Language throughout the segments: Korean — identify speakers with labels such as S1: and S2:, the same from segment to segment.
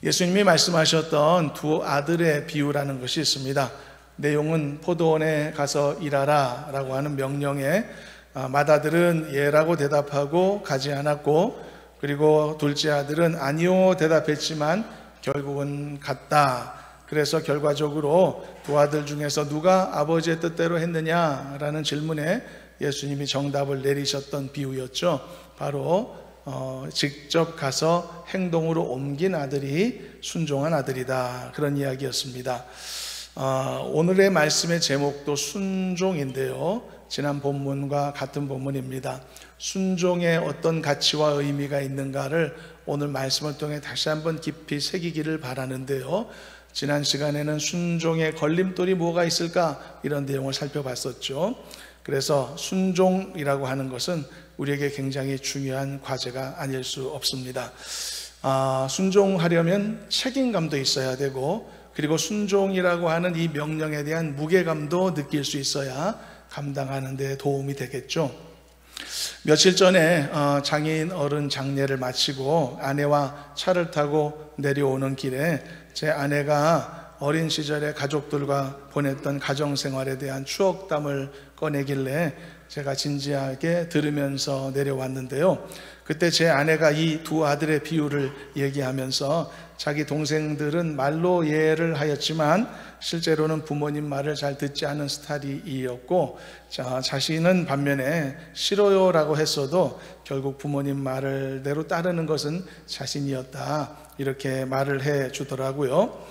S1: 예수님이 말씀하셨던 두 아들의 비유라는 것이 있습니다. 내용은 포도원에 가서 일하라 라고 하는 명령에 맏아들은 예라고 대답하고 가지 않았고, 그리고 둘째 아들은 아니요 대답했지만 결국은 갔다. 그래서 결과적으로 두 아들 중에서 누가 아버지의 뜻대로 했느냐라는 질문에 예수님이 정답을 내리셨던 비유였죠. 바로 직접 가서 행동으로 옮긴 아들이 순종한 아들이다, 그런 이야기였습니다. 오늘의 말씀의 제목도 순종인데요, 지난 본문과 같은 본문입니다. 순종에 어떤 가치와 의미가 있는가를 오늘 말씀을 통해 다시 한번 깊이 새기기를 바라는데요, 지난 시간에는 순종의 걸림돌이 뭐가 있을까, 이런 내용을 살펴봤었죠. 그래서 순종이라고 하는 것은 우리에게 굉장히 중요한 과제가 아닐 수 없습니다. 순종하려면 책임감도 있어야 되고, 그리고 순종이라고 하는 이 명령에 대한 무게감도 느낄 수 있어야 감당하는 데 도움이 되겠죠. 며칠 전에 장애인 어른 장례를 마치고 아내와 차를 타고 내려오는 길에 제 아내가 어린 시절에 가족들과 보냈던 가정생활에 대한 추억담을 꺼내길래 제가 진지하게 들으면서 내려왔는데요, 그때 제 아내가 이 두 아들의 비유를 얘기하면서 자기 동생들은 말로 이해를 하였지만 실제로는 부모님 말을 잘 듣지 않은 스타일이었고, 자신은 반면에 싫어요라고 했어도 결국 부모님 말대로 따르는 것은 자신이었다, 이렇게 말을 해 주더라고요.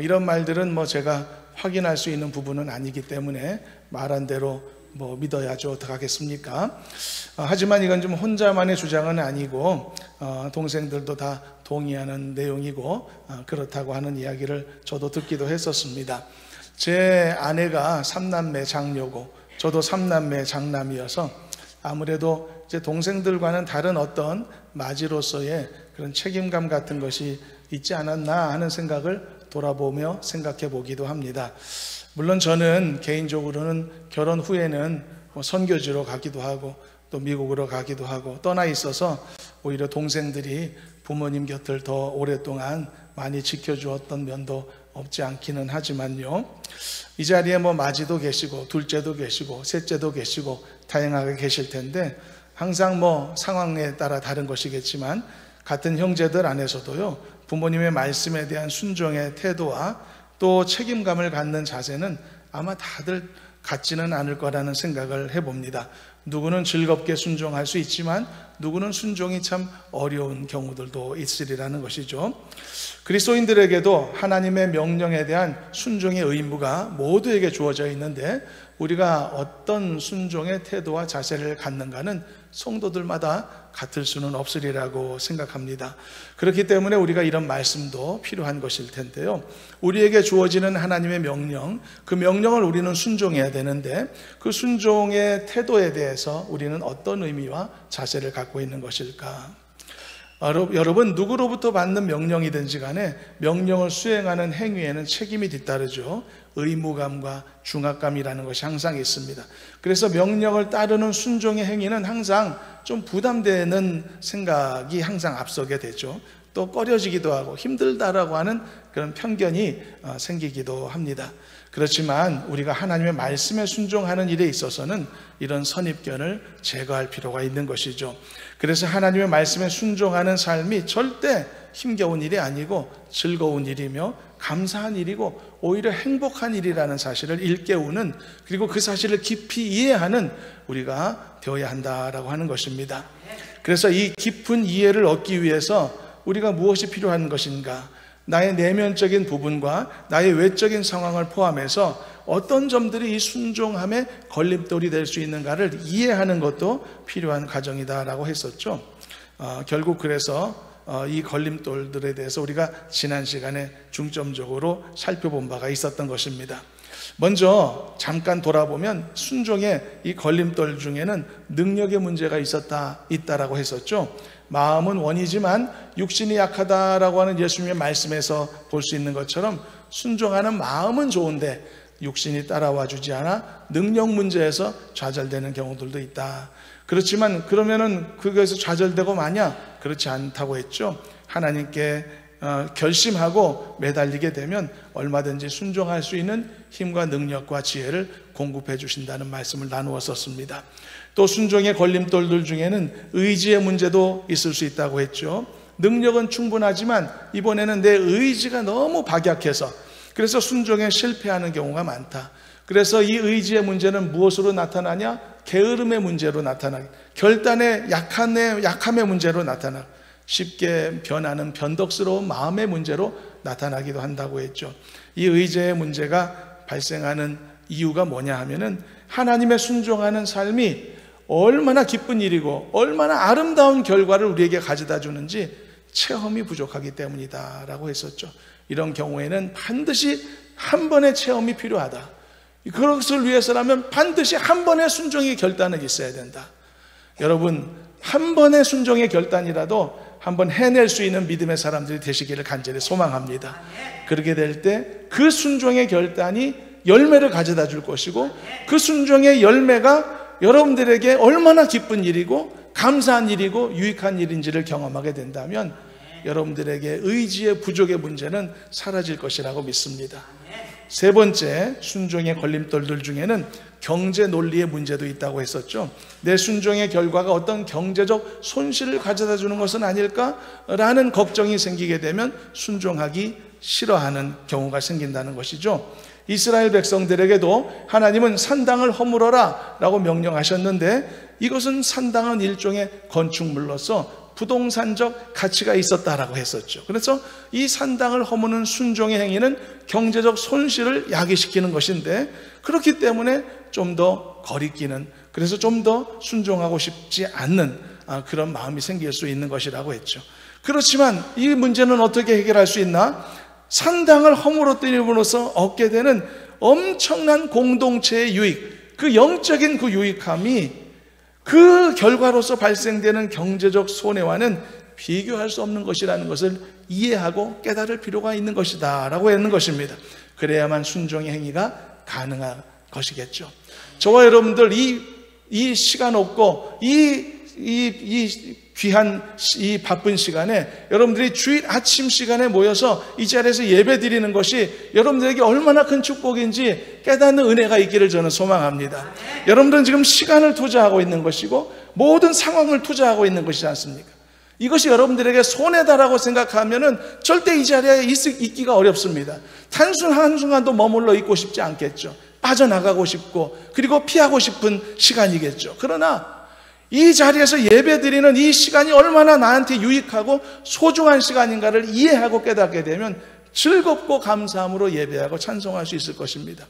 S1: 이런 말들은 제가 확인할 수 있는 부분은 아니기 때문에 말한 대로 믿어야죠. 어떡하겠습니까? 하지만 이건 좀 혼자만의 주장은 아니고 동생들도 다 동의하는 내용이고 그렇다고 하는 이야기를 저도 듣기도 했었습니다. 제 아내가 3남매 장녀고 저도 3남매 장남이어서 아무래도 제 동생들과는 다른 어떤 마지로서의 그런 책임감 같은 것이 있지 않았나 하는 생각을 돌아보며 생각해 보기도 합니다. 물론 저는 개인적으로는 결혼 후에는 선교지로 가기도 하고 또 미국으로 가기도 하고 떠나 있어서 오히려 동생들이 부모님 곁을 더 오랫동안 많이 지켜주었던 면도 없지 않기는 하지만요, 이 자리에 마지도 계시고 둘째도 계시고 셋째도 계시고 다양하게 계실 텐데 항상 상황에 따라 다른 것이겠지만 같은 형제들 안에서도요, 부모님의 말씀에 대한 순종의 태도와 또 책임감을 갖는 자세는 아마 다들 같지는 않을 거라는 생각을 해봅니다. 누구는 즐겁게 순종할 수 있지만 누구는 순종이 참 어려운 경우들도 있으리라는 것이죠. 그리스도인들에게도 하나님의 명령에 대한 순종의 의무가 모두에게 주어져 있는데 우리가 어떤 순종의 태도와 자세를 갖는가는 성도들마다 같을 수는 없으리라고 생각합니다. 그렇기 때문에 우리가 이런 말씀도 필요한 것일 텐데요, 우리에게 주어지는 하나님의 명령, 그 명령을 우리는 순종해야 되는데 그 순종의 태도에 대해서 우리는 어떤 의미와 자세를 갖고 있는 것일까? 여러분, 누구로부터 받는 명령이든지 간에 명령을 수행하는 행위에는 책임이 뒤따르죠. 의무감과 중압감이라는 것이 항상 있습니다. 그래서 명령을 따르는 순종의 행위는 항상 좀 부담되는 생각이 항상 앞서게 되죠. 또 꺼려지기도 하고 힘들다라고 하는 그런 편견이 생기기도 합니다. 그렇지만 우리가 하나님의 말씀에 순종하는 일에 있어서는 이런 선입견을 제거할 필요가 있는 것이죠. 그래서 하나님의 말씀에 순종하는 삶이 절대 힘겨운 일이 아니고 즐거운 일이며 감사한 일이고 오히려 행복한 일이라는 사실을 일깨우는, 그리고 그 사실을 깊이 이해하는 우리가 되어야 한다라고 하는 것입니다. 그래서 이 깊은 이해를 얻기 위해서 우리가 무엇이 필요한 것인가, 나의 내면적인 부분과 나의 외적인 상황을 포함해서 어떤 점들이 이 순종함의 걸림돌이 될 수 있는가를 이해하는 것도 필요한 과정이다라고 했었죠. 결국 그래서 이 걸림돌들에 대해서 우리가 지난 시간에 중점적으로 살펴본 바가 있었던 것입니다. 먼저 잠깐 돌아보면 순종의 이 걸림돌 중에는 능력의 문제가 있다라고 했었죠. 마음은 원이지만 육신이 약하다라고 하는 예수님의 말씀에서 볼 수 있는 것처럼 순종하는 마음은 좋은데 육신이 따라와 주지 않아 능력 문제에서 좌절되는 경우들도 있다. 그렇지만 그러면은 그것에서 좌절되고 마냐? 그렇지 않다고 했죠. 하나님께 결심하고 매달리게 되면 얼마든지 순종할 수 있는 힘과 능력과 지혜를 공급해 주신다는 말씀을 나누었었습니다. 또 순종의 걸림돌들 중에는 의지의 문제도 있을 수 있다고 했죠. 능력은 충분하지만 이번에는 내 의지가 너무 박약해서 그래서 순종에 실패하는 경우가 많다. 그래서 이 의지의 문제는 무엇으로 나타나냐? 게으름의 문제로 나타나기, 결단의 약함의 문제로 나타나기, 쉽게 변하는 변덕스러운 마음의 문제로 나타나기도 한다고 했죠. 이 의지의 문제가 발생하는 이유가 뭐냐 하면은 하나님의 순종하는 삶이 얼마나 기쁜 일이고 얼마나 아름다운 결과를 우리에게 가져다 주는지 체험이 부족하기 때문이다 라고 했었죠. 이런 경우에는 반드시 한 번의 체험이 필요하다. 그것을 위해서라면 반드시 한 번의 순종의 결단은 있어야 된다. 여러분, 한 번의 순종의 결단이라도 한번 해낼 수 있는 믿음의 사람들이 되시기를 간절히 소망합니다. 그렇게 될 때 그 순종의 결단이 열매를 가져다 줄 것이고 그 순종의 열매가 여러분들에게 얼마나 기쁜 일이고 감사한 일이고 유익한 일인지를 경험하게 된다면 여러분들에게 의지의 부족의 문제는 사라질 것이라고 믿습니다. 세 번째, 순종의 걸림돌들 중에는 경제 논리의 문제도 있다고 했었죠. 내 순종의 결과가 어떤 경제적 손실을 가져다 주는 것은 아닐까라는 걱정이 생기게 되면 순종하기 싫어하는 경우가 생긴다는 것이죠. 이스라엘 백성들에게도 하나님은 산당을 허물어라 라고 명령하셨는데 이것은 산당은 일종의 건축물로서 부동산적 가치가 있었다라고 했었죠. 그래서 이 산당을 허무는 순종의 행위는 경제적 손실을 야기시키는 것인데 그렇기 때문에 좀 더 거리끼는, 그래서 좀 더 순종하고 싶지 않는 그런 마음이 생길 수 있는 것이라고 했죠. 그렇지만 이 문제는 어떻게 해결할 수 있나? 산당을 허물어뜨림으로써 얻게 되는 엄청난 공동체의 유익, 그 영적인 그 유익함이 그 결과로서 발생되는 경제적 손해와는 비교할 수 없는 것이라는 것을 이해하고 깨달을 필요가 있는 것이다 라고 했는 것입니다. 그래야만 순종의 행위가 가능한 것이겠죠. 저와 여러분들 이 시간 없고 이 귀한 이 바쁜 시간에 여러분들이 주일 아침 시간에 모여서 이 자리에서 예배 드리는 것이 여러분들에게 얼마나 큰 축복인지 깨닫는 은혜가 있기를 저는 소망합니다. 여러분들은 지금 시간을 투자하고 있는 것이고 모든 상황을 투자하고 있는 것이지 않습니까? 이것이 여러분들에게 손해다라고 생각하면은 절대 이 자리에 있기가 어렵습니다. 단순 한순간도 머물러 있고 싶지 않겠죠. 빠져나가고 싶고 그리고 피하고 싶은 시간이겠죠. 그러나 이 자리에서 예배드리는 이 시간이 얼마나 나한테 유익하고 소중한 시간인가를 이해하고 깨닫게 되면 즐겁고 감사함으로 예배하고 찬송할 수 있을 것입니다.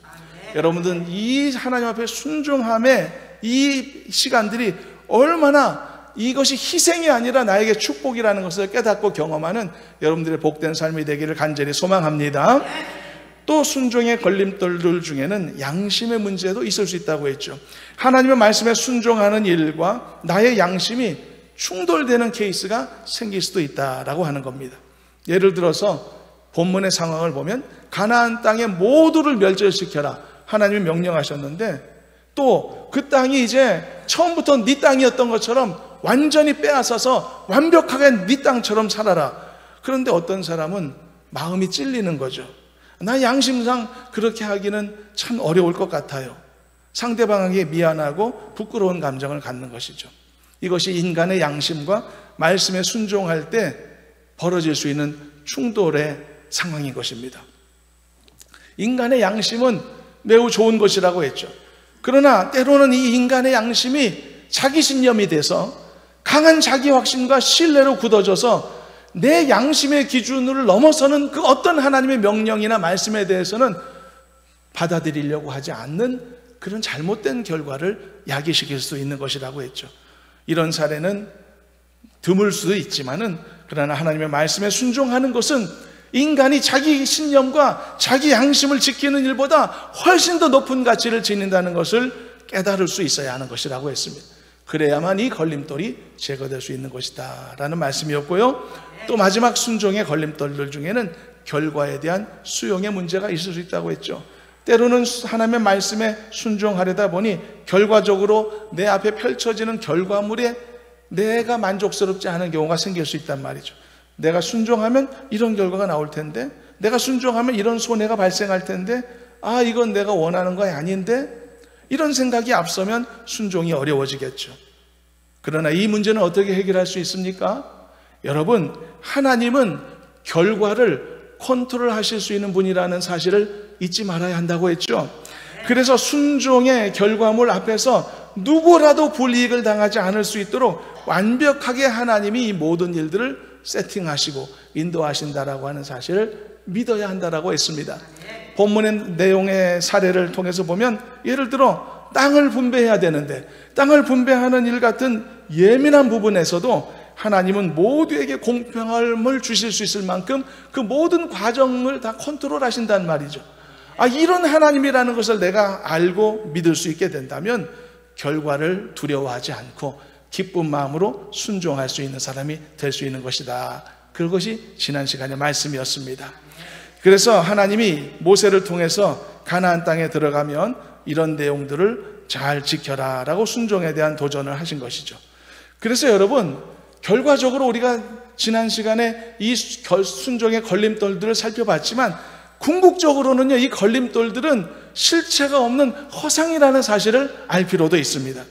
S1: 여러분들은 이 하나님 앞에 순종함의 이 시간들이 얼마나 이것이 희생이 아니라 나에게 축복이라는 것을 깨닫고 경험하는 여러분들의 복된 삶이 되기를 간절히 소망합니다. 또 순종의 걸림돌들 중에는 양심의 문제도 있을 수 있다고 했죠. 하나님의 말씀에 순종하는 일과 나의 양심이 충돌되는 케이스가 생길 수도 있다라고 하는 겁니다. 예를 들어서 본문의 상황을 보면 가나안 땅의 모두를 멸절시켜라 하나님이 명령하셨는데 또 그 땅이 이제 처음부터 네 땅이었던 것처럼 완전히 빼앗아서 완벽하게 네 땅처럼 살아라. 그런데 어떤 사람은 마음이 찔리는 거죠. 나 양심상 그렇게 하기는 참 어려울 것 같아요. 상대방에게 미안하고 부끄러운 감정을 갖는 것이죠. 이것이 인간의 양심과 말씀에 순종할 때 벌어질 수 있는 충돌의 상황인 것입니다. 인간의 양심은 매우 좋은 것이라고 했죠. 그러나 때로는 이 인간의 양심이 자기 신념이 돼서 강한 자기 확신과 신뢰로 굳어져서 내 양심의 기준을 넘어서는 그 어떤 하나님의 명령이나 말씀에 대해서는 받아들이려고 하지 않는 그런 잘못된 결과를 야기시킬 수 있는 것이라고 했죠. 이런 사례는 드물 수도 있지만은 그러나 하나님의 말씀에 순종하는 것은 인간이 자기 신념과 자기 양심을 지키는 일보다 훨씬 더 높은 가치를 지닌다는 것을 깨달을 수 있어야 하는 것이라고 했습니다. 그래야만 이 걸림돌이 제거될 수 있는 것이다 라는 말씀이었고요. 또 마지막 순종의 걸림돌들 중에는 결과에 대한 수용의 문제가 있을 수 있다고 했죠. 때로는 하나님의 말씀에 순종하려다 보니 결과적으로 내 앞에 펼쳐지는 결과물에 내가 만족스럽지 않은 경우가 생길 수 있단 말이죠. 내가 순종하면 이런 결과가 나올 텐데, 내가 순종하면 이런 손해가 발생할 텐데, 아, 이건 내가 원하는 거 아닌데, 이런 생각이 앞서면 순종이 어려워지겠죠. 그러나 이 문제는 어떻게 해결할 수 있습니까? 여러분, 하나님은 결과를 컨트롤하실 수 있는 분이라는 사실을 잊지 말아야 한다고 했죠. 그래서 순종의 결과물 앞에서 누구라도 불이익을 당하지 않을 수 있도록 완벽하게 하나님이 이 모든 일들을 세팅하시고 인도하신다라고 하는 사실을 믿어야 한다라고 했습니다. 본문의 내용의 사례를 통해서 보면, 예를 들어 땅을 분배해야 되는데 땅을 분배하는 일 같은 예민한 부분에서도 하나님은 모두에게 공평함을 주실 수 있을 만큼 그 모든 과정을 다 컨트롤하신단 말이죠. 아, 이런 하나님이라는 것을 내가 알고 믿을 수 있게 된다면 결과를 두려워하지 않고 기쁜 마음으로 순종할 수 있는 사람이 될 수 있는 것이다. 그것이 지난 시간의 말씀이었습니다. 그래서 하나님이 모세를 통해서 가나안 땅에 들어가면 이런 내용들을 잘 지켜라 라고 순종에 대한 도전을 하신 것이죠. 그래서 여러분, 결과적으로 우리가 지난 시간에 이 순종의 걸림돌들을 살펴봤지만, 궁극적으로는요, 이 걸림돌들은 실체가 없는 허상이라는 사실을 알 필요도 있습니다.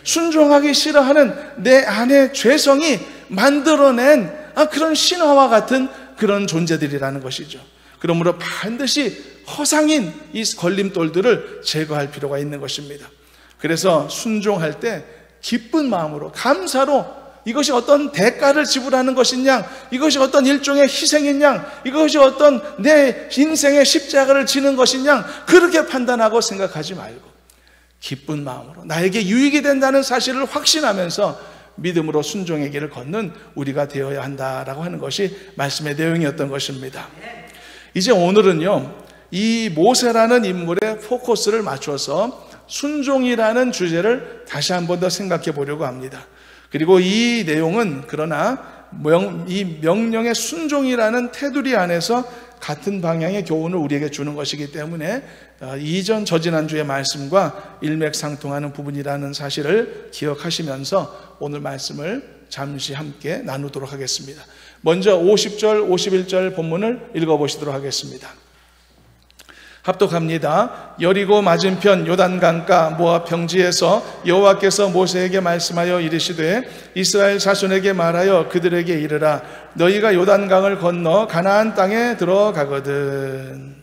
S1: 순종하기 싫어하는 내 안의 죄성이 만들어낸 그런 신화와 같은 그런 존재들이라는 것이죠. 그러므로 반드시 허상인 이 걸림돌들을 제거할 필요가 있는 것입니다. 그래서 순종할 때 기쁜 마음으로, 감사로, 이것이 어떤 대가를 지불하는 것이냐, 이것이 어떤 일종의 희생이냐, 이것이 어떤 내 인생의 십자가를 지는 것이냐, 그렇게 판단하고 생각하지 말고 기쁜 마음으로 나에게 유익이 된다는 사실을 확신하면서 믿음으로 순종의 길을 걷는 우리가 되어야 한다라고 하는 것이 말씀의 내용이었던 것입니다. 이제 오늘은요, 이 모세라는 인물의 포커스를 맞춰서 순종이라는 주제를 다시 한 번 더 생각해 보려고 합니다. 그리고 이 내용은 그러나 이 명령의 순종이라는 테두리 안에서 같은 방향의 교훈을 우리에게 주는 것이기 때문에 이전 저지난주의 말씀과 일맥상통하는 부분이라는 사실을 기억하시면서 오늘 말씀을 잠시 함께 나누도록 하겠습니다. 먼저 50절, 51절 본문을 읽어보시도록 하겠습니다. 합독합니다. 여리고 맞은편 요단강가 모압 평지에서 여호와께서 모세에게 말씀하여 이르시되 이스라엘 자손에게 말하여 그들에게 이르라. 너희가 요단강을 건너 가나안 땅에 들어가거든.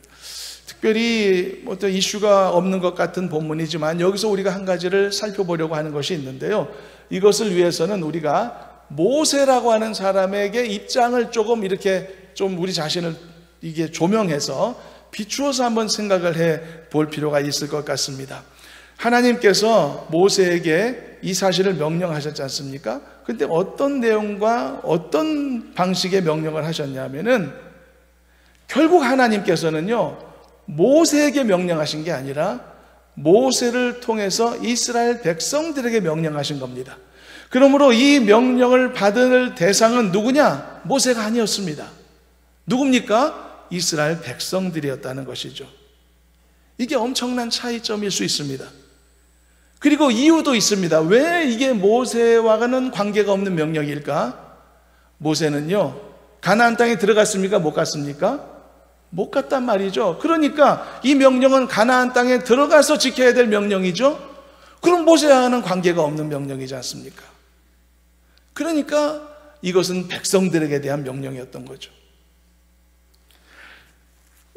S1: 특별히 어떤 이슈가 없는 것 같은 본문이지만 여기서 우리가 한 가지를 살펴보려고 하는 것이 있는데요, 이것을 위해서는 우리가 모세라고 하는 사람에게 입장을 조금 이렇게 좀 우리 자신을 이게 조명해서 비추어서 한번 생각을 해 볼 필요가 있을 것 같습니다. 하나님께서 모세에게 이 사실을 명령하셨지 않습니까? 근데 어떤 내용과 어떤 방식의 명령을 하셨냐면은, 결국 하나님께서는요, 모세에게 명령하신 게 아니라 모세를 통해서 이스라엘 백성들에게 명령하신 겁니다. 그러므로 이 명령을 받을 대상은 누구냐? 모세가 아니었습니다. 누굽니까? 이스라엘 백성들이었다는 것이죠. 이게 엄청난 차이점일 수 있습니다. 그리고 이유도 있습니다. 왜 이게 모세와는 관계가 없는 명령일까? 모세는요, 가나안 땅에 들어갔습니까? 못 갔습니까? 못 갔단 말이죠. 그러니까 이 명령은 가나안 땅에 들어가서 지켜야 될 명령이죠. 그럼 모세와는 관계가 없는 명령이지 않습니까? 그러니까 이것은 백성들에게 대한 명령이었던 거죠.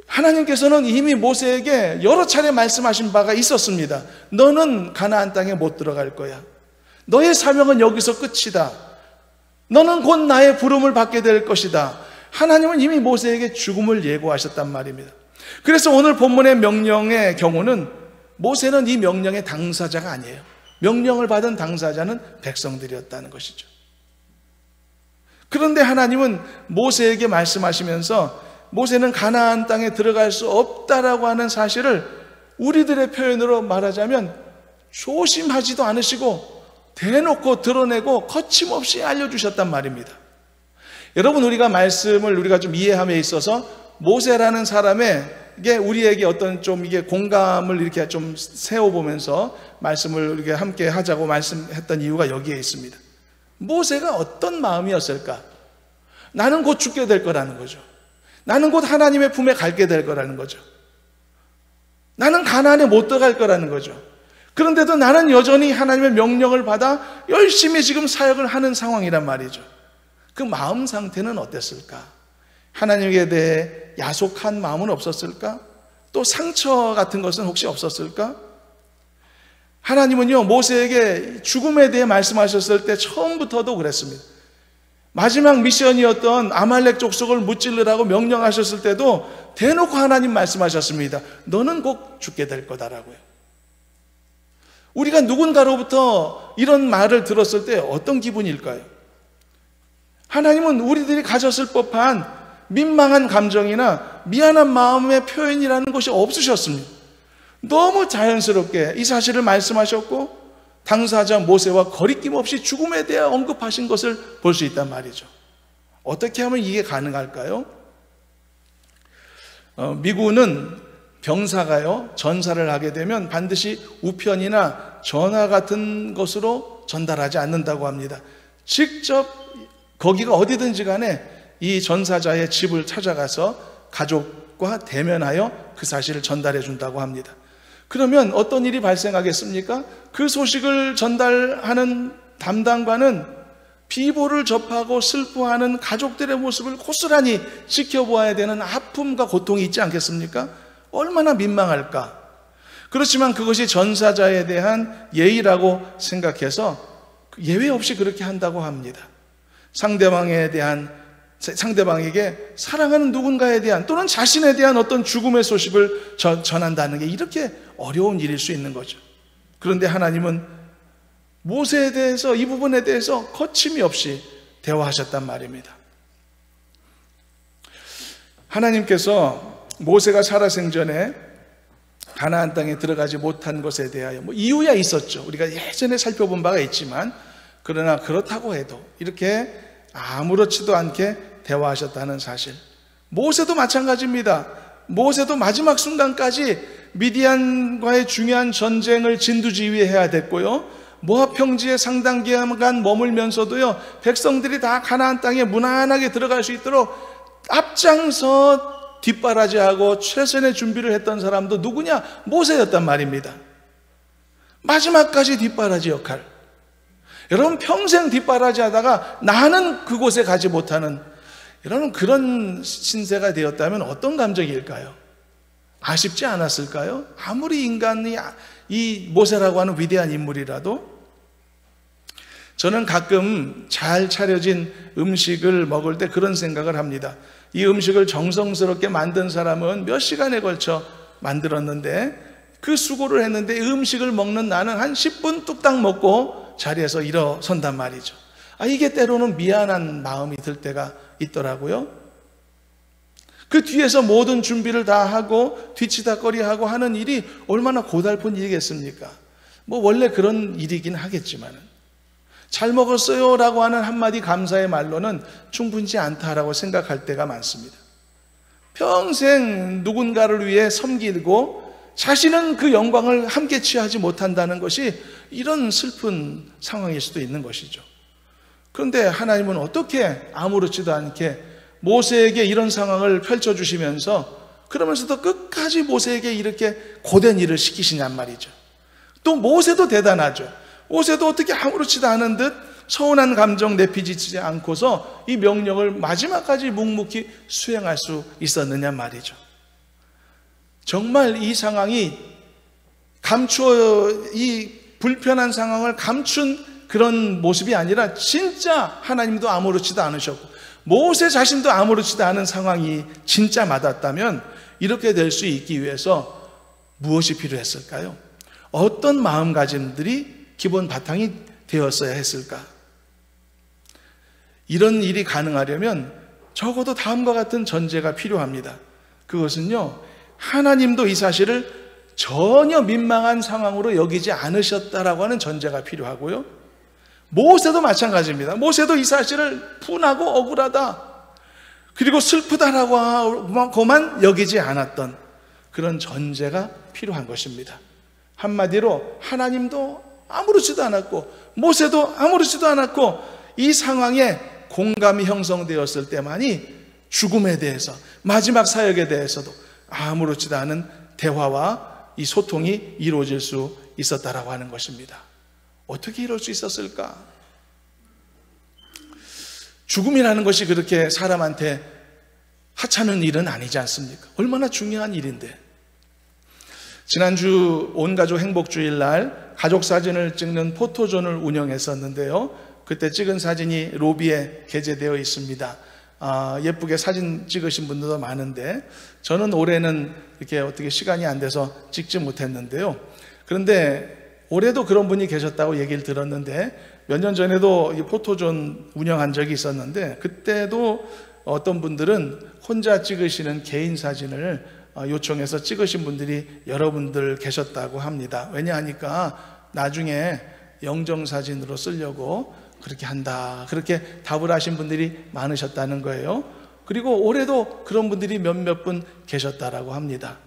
S1: 하나님께서는 이미 모세에게 여러 차례 말씀하신 바가 있었습니다. 너는 가나안 땅에 못 들어갈 거야. 너의 사명은 여기서 끝이다. 너는 곧 나의 부름을 받게 될 것이다. 하나님은 이미 모세에게 죽음을 예고하셨단 말입니다. 그래서 오늘 본문의 명령의 경우는 모세는 이 명령의 당사자가 아니에요. 명령을 받은 당사자는 백성들이었다는 것이죠. 그런데 하나님은 모세에게 말씀하시면서 모세는 가나안 땅에 들어갈 수 없다라고 하는 사실을 우리들의 표현으로 말하자면 조심하지도 않으시고 대놓고 드러내고 거침없이 알려주셨단 말입니다. 여러분, 우리가 말씀을 우리가 좀 이해함에 있어서 모세라는 사람에게 우리에게 어떤 좀 이게 공감을 이렇게 좀 세워보면서 말씀을 이렇게 함께 하자고 말씀했던 이유가 여기에 있습니다. 모세가 어떤 마음이었을까? 나는 곧 죽게 될 거라는 거죠. 나는 곧 하나님의 품에 갈게 될 거라는 거죠. 나는 가나안에 못 들어갈 거라는 거죠. 그런데도 나는 여전히 하나님의 명령을 받아 열심히 지금 사역을 하는 상황이란 말이죠. 그 마음 상태는 어땠을까? 하나님에 대해 야속한 마음은 없었을까? 또 상처 같은 것은 혹시 없었을까? 하나님은요, 모세에게 죽음에 대해 말씀하셨을 때 처음부터도 그랬습니다. 마지막 미션이었던 아말렉 족속을 무찔르라고 명령하셨을 때도 대놓고 하나님 말씀하셨습니다. 너는 꼭 죽게 될 거다라고요. 우리가 누군가로부터 이런 말을 들었을 때 어떤 기분일까요? 하나님은 우리들이 가졌을 법한 민망한 감정이나 미안한 마음의 표현이라는 것이 없으셨습니다. 너무 자연스럽게 이 사실을 말씀하셨고 당사자 모세와 거리낌 없이 죽음에 대해 언급하신 것을 볼 수 있단 말이죠. 어떻게 하면 이게 가능할까요? 미군은 병사가요, 전사를 하게 되면 반드시 우편이나 전화 같은 것으로 전달하지 않는다고 합니다. 직접 거기가 어디든지 간에 이 전사자의 집을 찾아가서 가족과 대면하여 그 사실을 전달해 준다고 합니다. 그러면 어떤 일이 발생하겠습니까? 그 소식을 전달하는 담당관은 비보를 접하고 슬퍼하는 가족들의 모습을 고스란히 지켜보아야 되는 아픔과 고통이 있지 않겠습니까? 얼마나 민망할까? 그렇지만 그것이 전사자에 대한 예의라고 생각해서 예외 없이 그렇게 한다고 합니다. 상대방에게 사랑하는 누군가에 대한 또는 자신에 대한 어떤 죽음의 소식을 전한다는 게 이렇게 어려운 일일 수 있는 거죠. 그런데 하나님은 모세에 대해서 이 부분에 대해서 거침이 없이 대화하셨단 말입니다. 하나님께서 모세가 살아생전에 가나안 땅에 들어가지 못한 것에 대하여 이유야 있었죠. 우리가 예전에 살펴본 바가 있지만 그러나 그렇다고 해도 이렇게 아무렇지도 않게 대화하셨다는 사실. 모세도 마찬가지입니다. 모세도 마지막 순간까지 미디안과의 중요한 전쟁을 진두지휘해야 됐고요, 모압 평지에 상당 기간 머물면서도요, 백성들이 다 가나안 땅에 무난하게 들어갈 수 있도록 앞장서 뒷바라지하고 최선의 준비를 했던 사람도 누구냐? 모세였단 말입니다. 마지막까지 뒷바라지 역할. 여러분, 평생 뒷바라지 하다가 나는 그곳에 가지 못하는, 여러분, 그런 신세가 되었다면 어떤 감정일까요? 아쉽지 않았을까요? 아무리 인간이 이 모세라고 하는 위대한 인물이라도. 저는 가끔 잘 차려진 음식을 먹을 때 그런 생각을 합니다. 이 음식을 정성스럽게 만든 사람은 몇 시간에 걸쳐 만들었는데 그 수고를 했는데 음식을 먹는 나는 한 10분 뚝딱 먹고 자리에서 일어선단 말이죠. 이게 때로는 미안한 마음이 들 때가 있더라고요. 그 뒤에서 모든 준비를 다 하고 뒤치다꺼리하고 하는 일이 얼마나 고달픈 일이겠습니까? 원래 그런 일이긴 하겠지만 잘 먹었어요 라고 하는 한마디 감사의 말로는 충분치 않다라고 생각할 때가 많습니다. 평생 누군가를 위해 섬기고 자신은 그 영광을 함께 취하지 못한다는 것이 이런 슬픈 상황일 수도 있는 것이죠. 그런데 하나님은 어떻게 아무렇지도 않게 모세에게 이런 상황을 펼쳐주시면서 그러면서도 끝까지 모세에게 이렇게 고된 일을 시키시냔 말이죠. 또 모세도 대단하죠. 모세도 어떻게 아무렇지도 않은 듯 서운한 감정 내피지지 않고서 이 명령을 마지막까지 묵묵히 수행할 수 있었느냐 말이죠. 정말 이 상황이 이 불편한 상황을 감춘 그런 모습이 아니라 진짜 하나님도 아무렇지도 않으셨고 모세 자신도 아무렇지도 않은 상황이 진짜 맞았다면 이렇게 될 수 있기 위해서 무엇이 필요했을까요? 어떤 마음가짐들이 기본 바탕이 되었어야 했을까? 이런 일이 가능하려면 적어도 다음과 같은 전제가 필요합니다. 그것은요, 하나님도 이 사실을 전혀 민망한 상황으로 여기지 않으셨다라고 하는 전제가 필요하고요, 모세도 마찬가지입니다. 모세도 이 사실을 분하고 억울하다, 그리고 슬프다라고만 여기지 않았던 그런 전제가 필요한 것입니다. 한마디로 하나님도 아무렇지도 않았고 모세도 아무렇지도 않았고 이 상황에 공감이 형성되었을 때만이 죽음에 대해서, 마지막 사역에 대해서도 아무렇지도 않은 대화와 이 소통이 이루어질 수 있었다라고 하는 것입니다. 어떻게 이럴 수 있었을까? 죽음이라는 것이 그렇게 사람한테 하찮은 일은 아니지 않습니까? 얼마나 중요한 일인데. 지난주 온가족 행복주일날 가족 사진을 찍는 포토존을 운영했었는데요. 그때 찍은 사진이 로비에 게재되어 있습니다. 예쁘게 사진 찍으신 분들도 많은데 저는 올해는 이렇게 어떻게 시간이 안 돼서 찍지 못했는데요. 그런데 올해도 그런 분이 계셨다고 얘기를 들었는데 몇 년 전에도 이 포토존 운영한 적이 있었는데 그때도 어떤 분들은 혼자 찍으시는 개인 사진을 요청해서 찍으신 분들이 여러분들 계셨다고 합니다. 왜냐하니까 나중에 영정사진으로 쓰려고 그렇게 한다, 그렇게 답을 하신 분들이 많으셨다는 거예요. 그리고 올해도 그런 분들이 몇몇 분 계셨다라고 합니다.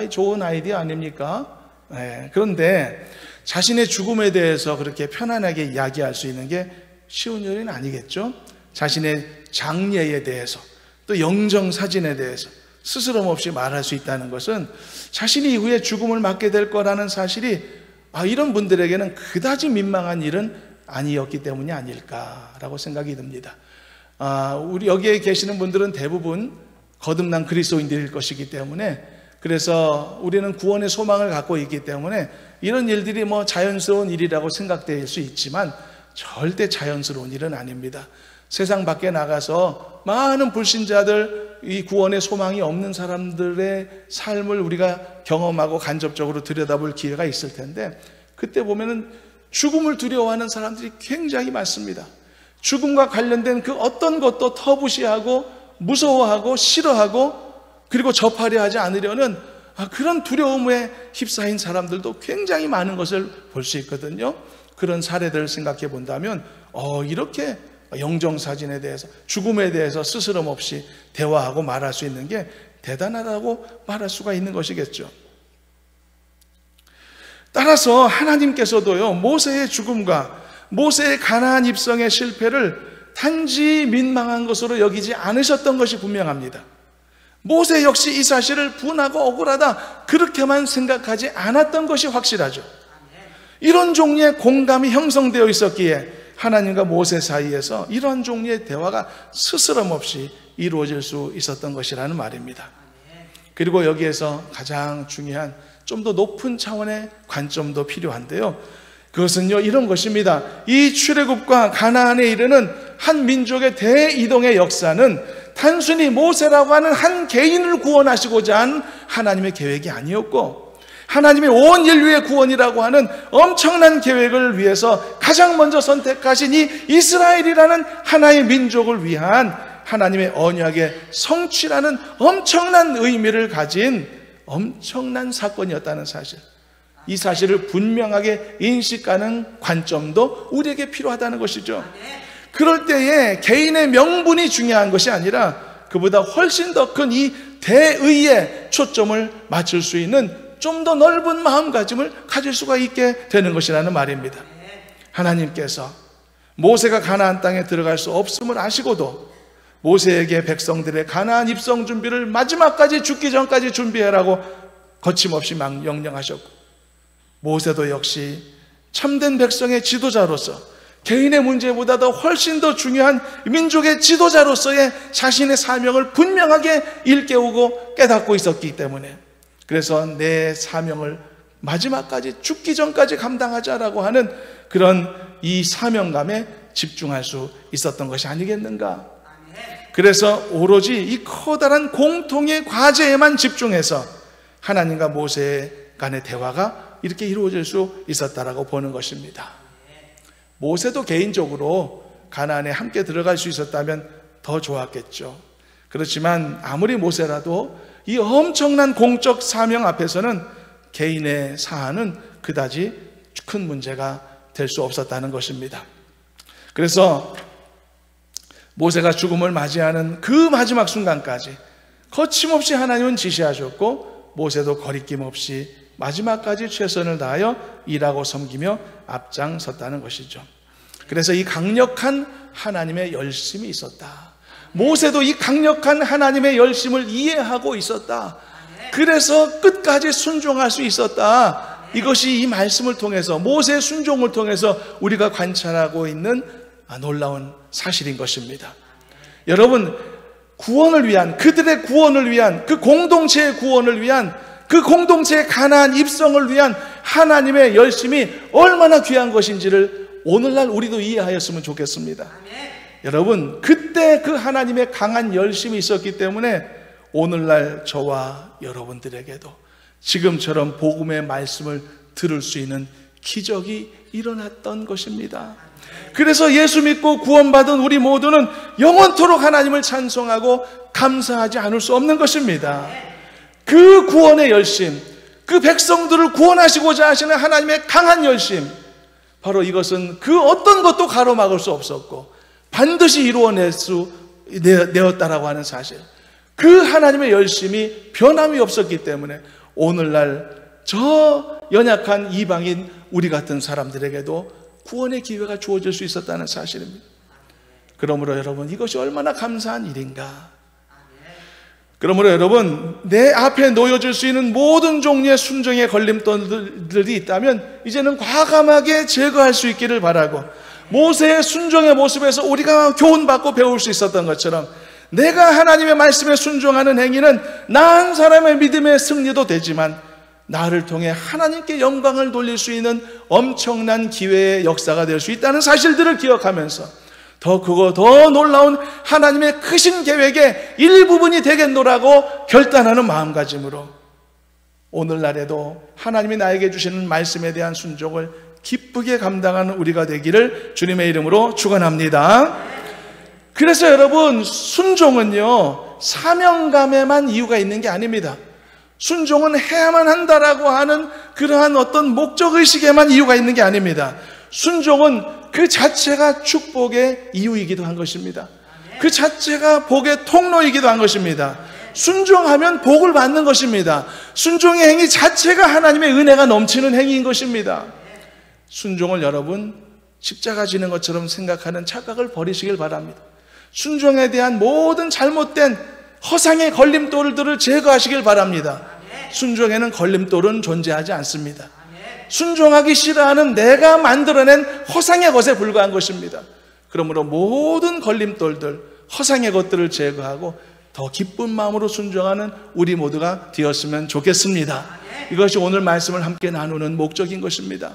S1: 좋은 아이디어 아닙니까? 네. 그런데 자신의 죽음에 대해서 그렇게 편안하게 이야기할 수 있는 게 쉬운 일은 아니겠죠? 자신의 장례에 대해서, 또 영정사진에 대해서 스스럼 없이 말할 수 있다는 것은 자신이 이후에 죽음을 맞게 될 거라는 사실이 이런 분들에게는 그다지 민망한 일은 아니었기 때문이 아닐까라고 생각이 듭니다. 우리 여기에 계시는 분들은 대부분 거듭난 그리스도인들일 것이기 때문에, 그래서 우리는 구원의 소망을 갖고 있기 때문에 이런 일들이 자연스러운 일이라고 생각될 수 있지만 절대 자연스러운 일은 아닙니다. 세상 밖에 나가서 많은 불신자들, 이 구원의 소망이 없는 사람들의 삶을 우리가 경험하고 간접적으로 들여다볼 기회가 있을 텐데, 그때 보면은 죽음을 두려워하는 사람들이 굉장히 많습니다. 죽음과 관련된 그 어떤 것도 터부시하고 무서워하고 싫어하고 그리고 접하려 하지 않으려는 그런 두려움에 휩싸인 사람들도 굉장히 많은 것을 볼 수 있거든요. 그런 사례들을 생각해 본다면 이렇게 영정사진에 대해서, 죽음에 대해서 스스럼 없이 대화하고 말할 수 있는 게 대단하다고 말할 수가 있는 것이겠죠. 따라서 하나님께서도요, 모세의 죽음과 모세의 가나안 입성의 실패를 단지 민망한 것으로 여기지 않으셨던 것이 분명합니다. 모세 역시 이 사실을 분하고 억울하다 그렇게만 생각하지 않았던 것이 확실하죠. 이런 종류의 공감이 형성되어 있었기에 하나님과 모세 사이에서 이런 종류의 대화가 스스럼 없이 이루어질 수 있었던 것이라는 말입니다. 그리고 여기에서 가장 중요한 좀 더 높은 차원의 관점도 필요한데요. 그것은요, 이런 것입니다. 이 출애굽과 가나안에 이르는 한 민족의 대이동의 역사는 단순히 모세라고 하는 한 개인을 구원하시고자 한 하나님의 계획이 아니었고, 하나님의 온 인류의 구원이라고 하는 엄청난 계획을 위해서 가장 먼저 선택하신 이 이스라엘이라는 하나의 민족을 위한 하나님의 언약의 성취라는 엄청난 의미를 가진 엄청난 사건이었다는 사실, 이 사실을 분명하게 인식하는 관점도 우리에게 필요하다는 것이죠. 그럴 때에 개인의 명분이 중요한 것이 아니라 그보다 훨씬 더 큰 이 대의에 초점을 맞출 수 있는 좀 더 넓은 마음가짐을 가질 수가 있게 되는 것이라는 말입니다. 하나님께서 모세가 가나안 땅에 들어갈 수 없음을 아시고도 모세에게 백성들의 가나안 입성 준비를 마지막까지, 죽기 전까지 준비하라고 거침없이 명령하셨고, 모세도 역시 참된 백성의 지도자로서 개인의 문제보다도 훨씬 더 중요한 민족의 지도자로서의 자신의 사명을 분명하게 일깨우고 깨닫고 있었기 때문에, 그래서 내 사명을 마지막까지, 죽기 전까지 감당하자라고 하는 그런 이 사명감에 집중할 수 있었던 것이 아니겠는가. 그래서 오로지 이 커다란 공통의 과제에만 집중해서 하나님과 모세 간의 대화가 이렇게 이루어질 수 있었다라고 보는 것입니다. 모세도 개인적으로 가나안에 함께 들어갈 수 있었다면 더 좋았겠죠. 그렇지만 아무리 모세라도 이 엄청난 공적 사명 앞에서는 개인의 사안은 그다지 큰 문제가 될 수 없었다는 것입니다. 그래서 모세가 죽음을 맞이하는 그 마지막 순간까지 거침없이 하나님은 지시하셨고, 모세도 거리낌 없이 마지막까지 최선을 다하여 일하고 섬기며 앞장섰다는 것이죠. 그래서 이 강력한 하나님의 열심이 있었다. 모세도 이 강력한 하나님의 열심을 이해하고 있었다. 그래서 끝까지 순종할 수 있었다. 이것이 이 말씀을 통해서, 모세의 순종을 통해서 우리가 관찰하고 있는 놀라운 사실인 것입니다. 여러분, 구원을 위한, 그들의 구원을 위한, 그 공동체의 구원을 위한, 그 공동체의 가나안 입성을 위한 하나님의 열심이 얼마나 귀한 것인지를 오늘날 우리도 이해하였으면 좋겠습니다. 여러분, 그때 그 하나님의 강한 열심이 있었기 때문에 오늘날 저와 여러분들에게도 지금처럼 복음의 말씀을 들을 수 있는 기적이 일어났던 것입니다. 그래서 예수 믿고 구원받은 우리 모두는 영원토록 하나님을 찬송하고 감사하지 않을 수 없는 것입니다. 그 구원의 열심, 그 백성들을 구원하시고자 하시는 하나님의 강한 열심, 바로 이것은 그 어떤 것도 가로막을 수 없었고 반드시 이루어내었다라고 하는 사실, 그 하나님의 열심이 변함이 없었기 때문에 오늘날 저 연약한 이방인 우리 같은 사람들에게도 구원의 기회가 주어질 수 있었다는 사실입니다. 그러므로 여러분, 이것이 얼마나 감사한 일인가. 그러므로 여러분, 내 앞에 놓여질 수 있는 모든 종류의 순종의 걸림돌들이 있다면 이제는 과감하게 제거할 수 있기를 바라고, 모세의 순종의 모습에서 우리가 교훈받고 배울 수 있었던 것처럼 내가 하나님의 말씀에 순종하는 행위는 나 한 사람의 믿음의 승리도 되지만 나를 통해 하나님께 영광을 돌릴 수 있는 엄청난 기회의 역사가 될 수 있다는 사실들을 기억하면서 더 놀라운 하나님의 크신 계획의 일부분이 되겠노라고 결단하는 마음가짐으로 오늘날에도 하나님이 나에게 주시는 말씀에 대한 순종을 기쁘게 감당하는 우리가 되기를 주님의 이름으로 축원합니다. 그래서 여러분, 순종은요, 사명감에만 이유가 있는 게 아닙니다. 순종은 해야만 한다라고 하는 그러한 어떤 목적의식에만 이유가 있는 게 아닙니다. 순종은 그 자체가 축복의 이유이기도 한 것입니다. 그 자체가 복의 통로이기도 한 것입니다. 순종하면 복을 받는 것입니다. 순종의 행위 자체가 하나님의 은혜가 넘치는 행위인 것입니다. 순종을 여러분, 십자가 지는 것처럼 생각하는 착각을 버리시길 바랍니다. 순종에 대한 모든 잘못된 허상의 걸림돌들을 제거하시길 바랍니다. 순종에는 걸림돌은 존재하지 않습니다. 순종하기 싫어하는 내가 만들어낸 허상의 것에 불과한 것입니다. 그러므로 모든 걸림돌들, 허상의 것들을 제거하고 더 기쁜 마음으로 순종하는 우리 모두가 되었으면 좋겠습니다. 이것이 오늘 말씀을 함께 나누는 목적인 것입니다.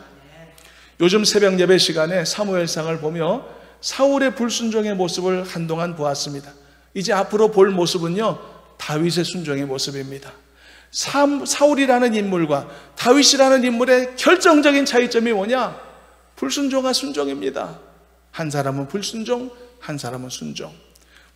S1: 요즘 새벽 예배 시간에 사무엘상을 보며 사울의 불순종의 모습을 한동안 보았습니다. 이제 앞으로 볼 모습은요, 다윗의 순종의 모습입니다. 사울이라는 인물과 다윗이라는 인물의 결정적인 차이점이 뭐냐? 불순종과 순종입니다. 한 사람은 불순종, 한 사람은 순종.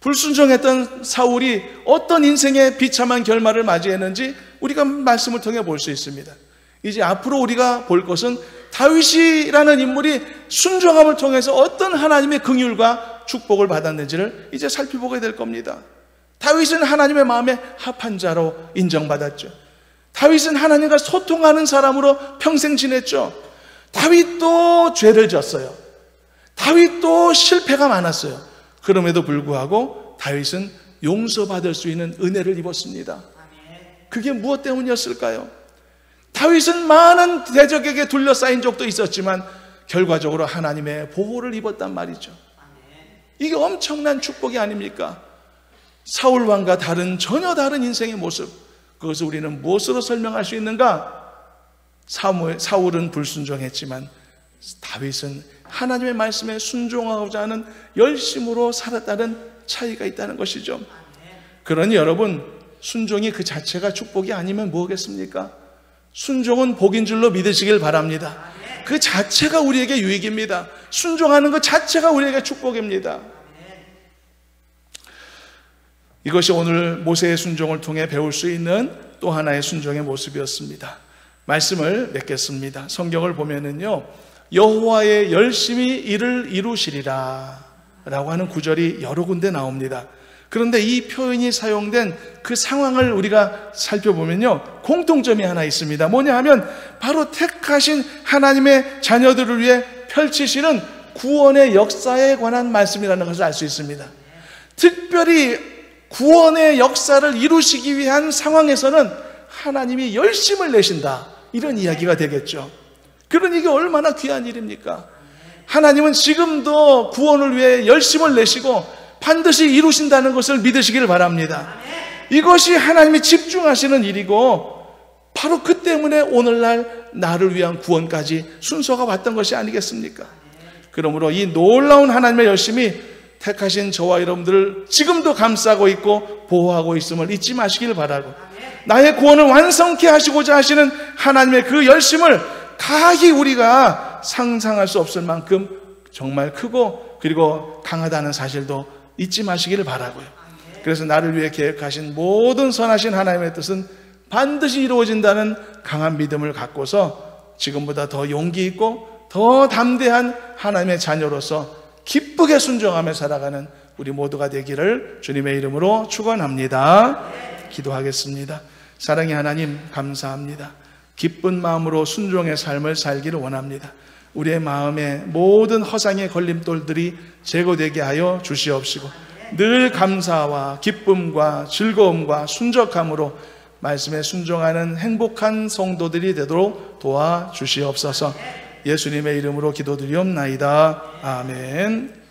S1: 불순종했던 사울이 어떤 인생의 비참한 결말을 맞이했는지 우리가 말씀을 통해 볼 수 있습니다. 이제 앞으로 우리가 볼 것은 다윗이라는 인물이 순종함을 통해서 어떤 하나님의 긍휼과 축복을 받았는지를 이제 살펴보게 될 겁니다. 다윗은 하나님의 마음에 합한 자로 인정받았죠. 다윗은 하나님과 소통하는 사람으로 평생 지냈죠. 다윗도 죄를 졌어요. 다윗도 실패가 많았어요. 그럼에도 불구하고 다윗은 용서받을 수 있는 은혜를 입었습니다. 그게 무엇 때문이었을까요? 다윗은 많은 대적에게 둘러싸인 적도 있었지만 결과적으로 하나님의 보호를 입었단 말이죠. 이게 엄청난 축복이 아닙니까? 사울 왕과 전혀 다른 인생의 모습, 그것을 우리는 무엇으로 설명할 수 있는가? 사울은 불순종했지만 다윗은 하나님의 말씀에 순종하고자 하는 열심으로 살았다는 차이가 있다는 것이죠. 그러니 여러분, 순종이 그 자체가 축복이 아니면 뭐겠습니까? 순종은 복인 줄로 믿으시길 바랍니다. 그 자체가 우리에게 유익입니다. 순종하는 것 자체가 우리에게 축복입니다. 이것이 오늘 모세의 순종을 통해 배울 수 있는 또 하나의 순종의 모습이었습니다. 말씀을 맺겠습니다. 성경을 보면은요, 여호와의 열심히 이를 이루시리라 라고 하는 구절이 여러 군데 나옵니다. 그런데 이 표현이 사용된 그 상황을 우리가 살펴보면요, 공통점이 하나 있습니다. 뭐냐 하면 바로 택하신 하나님의 자녀들을 위해 펼치시는 구원의 역사에 관한 말씀이라는 것을 알 수 있습니다. 특별히 구원의 역사를 이루시기 위한 상황에서는 하나님이 열심을 내신다, 이런 이야기가 되겠죠. 그러니 이게 얼마나 귀한 일입니까? 하나님은 지금도 구원을 위해 열심을 내시고 반드시 이루신다는 것을 믿으시기를 바랍니다. 이것이 하나님이 집중하시는 일이고, 바로 그 때문에 오늘날 나를 위한 구원까지 순서가 왔던 것이 아니겠습니까? 그러므로 이 놀라운 하나님의 열심이 택하신 저와 여러분들을 지금도 감싸고 있고 보호하고 있음을 잊지 마시길 바라고, 나의 구원을 완성케 하시고자 하시는 하나님의 그 열심을 가히 우리가 상상할 수 없을 만큼 정말 크고 그리고 강하다는 사실도 잊지 마시기를 바라고요. 그래서 나를 위해 계획하신 모든 선하신 하나님의 뜻은 반드시 이루어진다는 강한 믿음을 갖고서 지금보다 더 용기 있고 더 담대한 하나님의 자녀로서 기쁘게 순종하며 살아가는 우리 모두가 되기를 주님의 이름으로 축원합니다. 기도하겠습니다. 사랑의 하나님, 감사합니다. 기쁜 마음으로 순종의 삶을 살기를 원합니다. 우리의 마음에 모든 허상의 걸림돌들이 제거되게 하여 주시옵시고, 늘 감사와 기쁨과 즐거움과 순적함으로 말씀에 순종하는 행복한 성도들이 되도록 도와주시옵소서. 예수님의 이름으로 기도드리옵나이다. 아멘.